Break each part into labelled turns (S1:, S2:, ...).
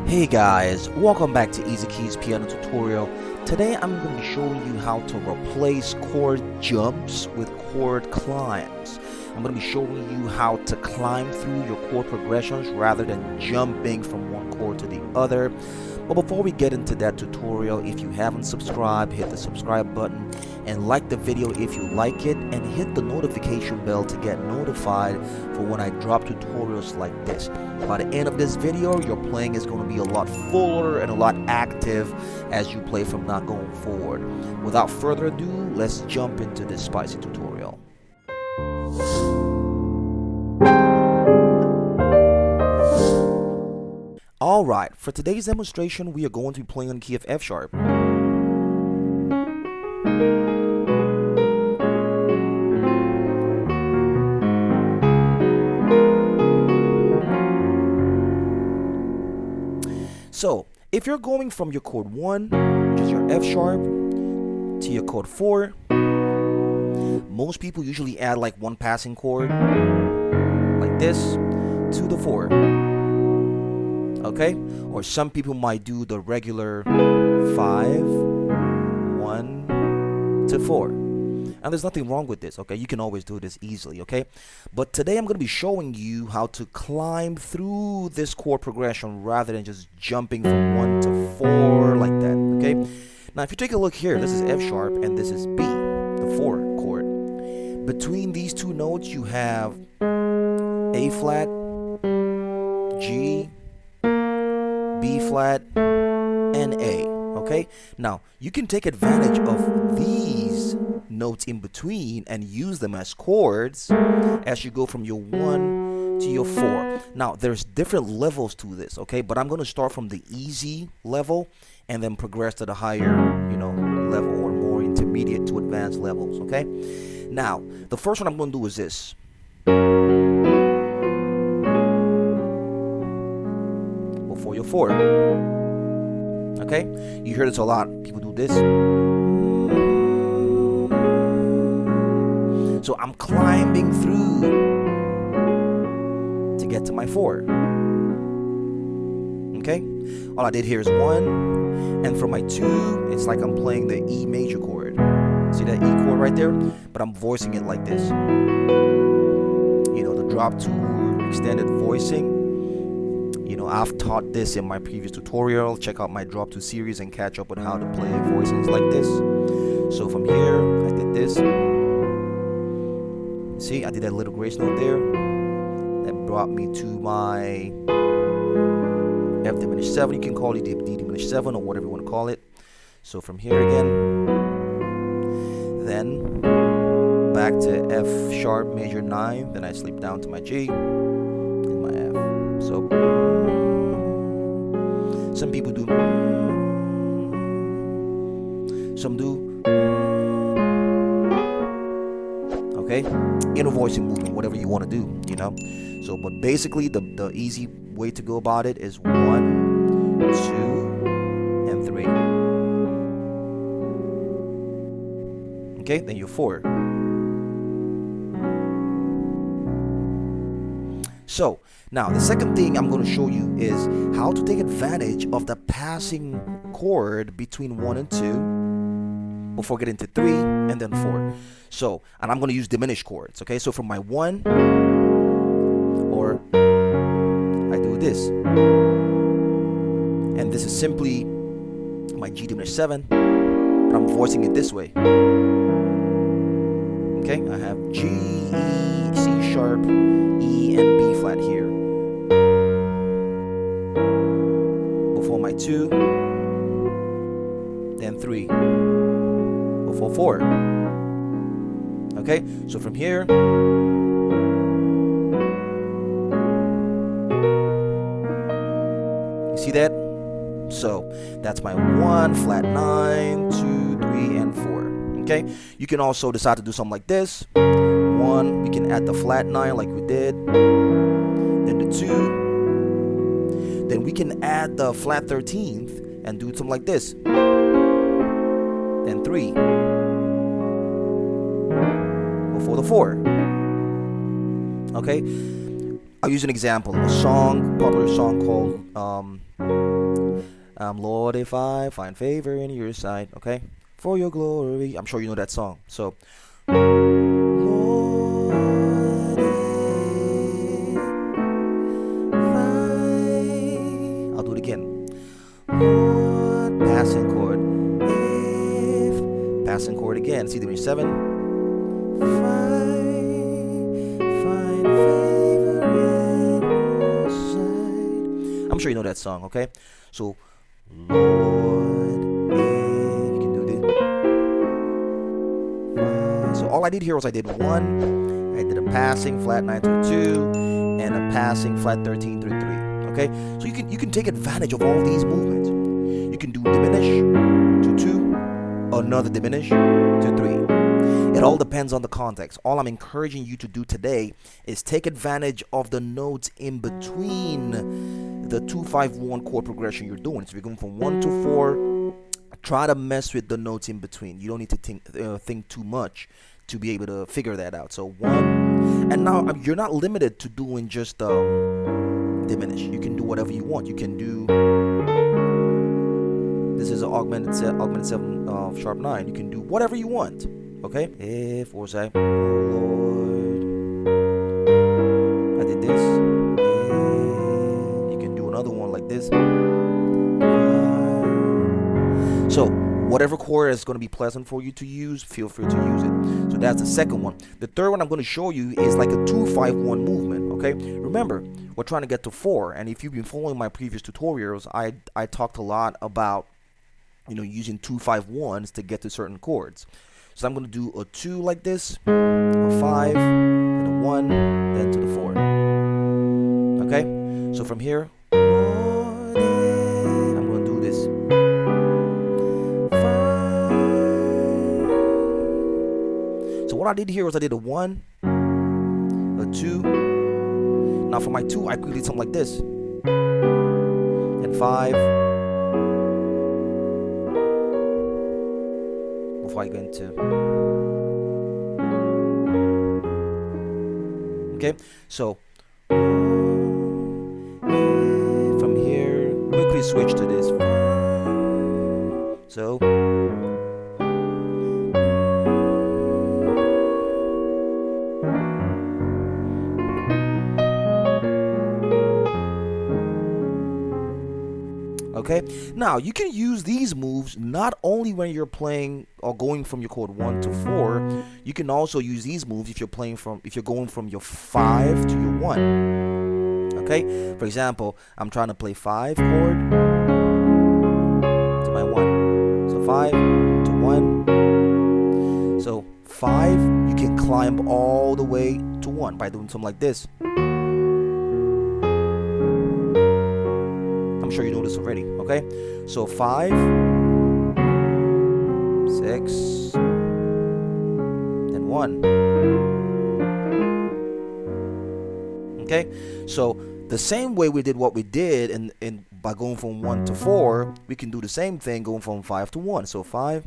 S1: Hey guys, welcome back to Easykeys piano tutorial. Today I'm going to be showing you how to replace chord jumps with chord climbs. I'm going to be showing you how to climb through your chord progressions rather than jumping from one chord to the other. But before we get into that tutorial, if you haven't subscribed, hit the subscribe button and like the video if you like it, and hit the notification bell to get notified for when I drop tutorials like this. By the end of this video, your playing is going to be a lot fuller and a lot active as you play from now going forward. Without further ado, let's jump into this spicy tutorial. Alright, for today's demonstration, we are going to be playing on the key of F sharp. So, if you're going from your chord 1, which is your F sharp, to your chord 4, most people usually add like one passing chord, like this, to the 4. Okay? Or some people might do the regular 5, 1 to 4. And there's nothing wrong with this, okay? You can always do this easily, okay? But today I'm going to be showing you how to climb through this chord progression rather than just jumping from 1 to 4 like that, okay? Now, if you take a look here, this is F sharp and this is B, the 4 chord. Between these two notes, you have A flat, G, B flat, and A, okay? Now, you can take advantage of these notes in between and use them as chords as you go from your 1 to your 4. Now, there's different levels to this, okay? But I'm going to start from the easy level and then progress to the higher, level, or more intermediate to advanced levels, okay? Now, the first one I'm going to do is this. Before your 4. Okay? You hear this a lot. People do this. So I'm climbing through to get to my 4. Okay? All I did here is 1. And for my 2, it's like I'm playing the E major chord. See that E chord right there? But I'm voicing it like this. The drop 2 extended voicing. I've taught this in my previous tutorial. Check out my drop 2 series and catch up with how to play voicings like this. So from here, I did this. See, I did that little grace note there. That brought me to my F diminished 7. You can call it D diminished 7 or whatever you want to call it. So from here again, then back to F sharp major 9. Then I slip down to my G and my F. So some people do, some do, okay, inner voicing movement, whatever you want to do, So, but basically the easy way to go about it is 1, 2, and 3. Okay, then you're 4. So, now the second thing I'm going to show you is how to take advantage of the passing chord between 1 and 2 before getting to 3 and then 4. So, and I'm going to use diminished chords, okay? So from my 1, or I do this. And this is simply my G diminished 7, but I'm voicing it this way. Okay, I have G, E, C sharp, E, and B flat here. Before my 2, then 3, before 4. Okay, so from here, you see that? So that's my 1, flat 9, 2, 3, and 4. Okay, you can also decide to do something like this. 1, we can add the flat 9 like we did, then the 2, then we can add the flat 13th and do something like this, then 3, for the 4. Okay, I'll use an example. A song, popular song called Lord, if I find favor in your sight, okay, for your glory. I'm sure you know that song. So, Lord, I'll do it again. Lord, passing chord, if, passing chord again, C major 7, find favor in your sight. I'm sure you know that song, okay? So, Lord, if you can do this. So all I did here was I did 1, I did a passing flat 9 through 2, and a passing flat 13 through 3. Okay, so you can take advantage of all these movements. You can do diminish to 2, another diminish to 3. It all depends on the context. All I'm encouraging you to do today is take advantage of the notes in between the 2-5-1 chord progression you're doing. So you're going from 1 to 4. Try to mess with the notes in between. You don't need to think too much to be able to figure that out. So 1, and now you're not limited to doing just diminish. You can do whatever you want. You can do, this is an augmented 7 sharp 9. You can do whatever you want. Okay, if, or say, Lord, I did this. You can do another one like this. So whatever chord is going to be pleasant for you to use, feel free to use it. So that's the second one. The third one I'm going to show you is like a 2-5-1 movement. Okay, remember we're trying to get to 4, and if you've been following my previous tutorials, I talked a lot about, you know, using 2-5-1s to get to certain chords. So I'm going to do a 2 like this, a 5, and a 1, then to the 4. Okay? So from here, I'm going to do this. 5. So what I did here was I did a 1, a 2. Now for my 2, I quickly did something like this. And 5. Before I go into, okay, so from here quickly switch to this. So okay, now you can use these moves not only when you're playing or going from your chord 1 to 4. You can also use these moves if you're going from your 5 to your 1. Okay, for example, I'm trying to play 5 chord to my 1. So 5 to 1. So 5, you can climb all the way to 1 by doing something like this. I'm sure you know this already, okay? So 5, 6, then 1. Okay? So the same way we did what we did and by going from 1 to 4, we can do the same thing going from 5 to 1. So 5.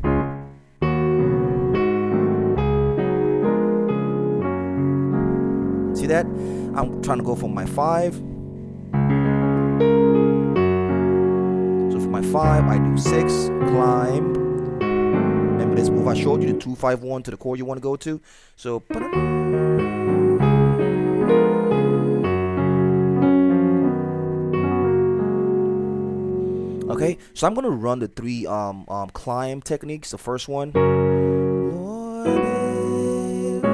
S1: See that? I'm trying to go from my 5. My 5, I do 6, climb. Remember this move I showed you, the 2-5-1 to the chord you want to go to. So okay, so I'm gonna run the 3 climb techniques. The first one, Lord, if I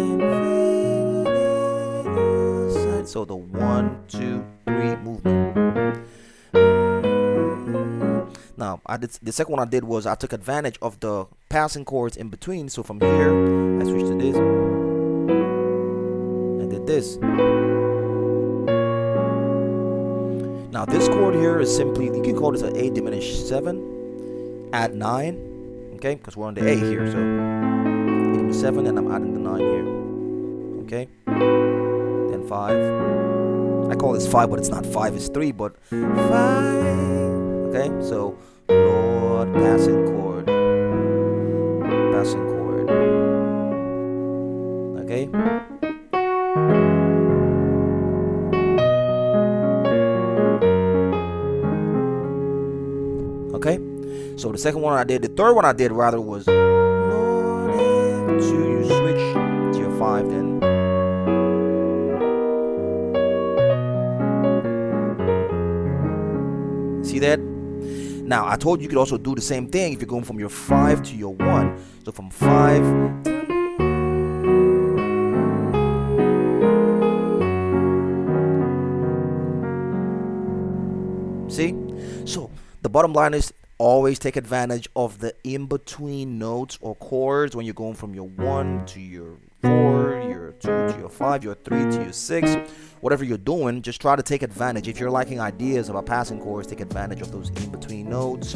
S1: find favor. So the 1, 2, 3 movement. Now, the second one I did was I took advantage of the passing chords in between. So from here, I switched to this. I did this. Now this chord here is simply, you can call this an A diminished 7, add 9, okay? Because we're on the A here, so A diminished 7, and I'm adding the 9 here, okay? Then 5. I call this 5, but it's not 5, it's 3, but 5. Okay, so Lord, passing chord, second one I did, the third one I did rather was Lord, if you switch to your 5 then. See that? Now I told you could also do the same thing if you're going from your 5 to your 1. So from 5. See? So the bottom line is always take advantage of the in-between notes or chords when you're going from your 1 to your 4, your 2 to your 5, your 3 to your 6. Whatever you're doing, just try to take advantage. If you're liking ideas about passing chords, take advantage of those in-between notes.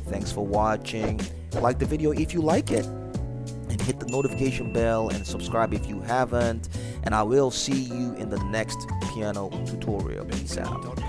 S1: Thanks for watching. Like the video if you like it, and hit the notification bell and subscribe if you haven't. And I will see you in the next piano tutorial. Peace out.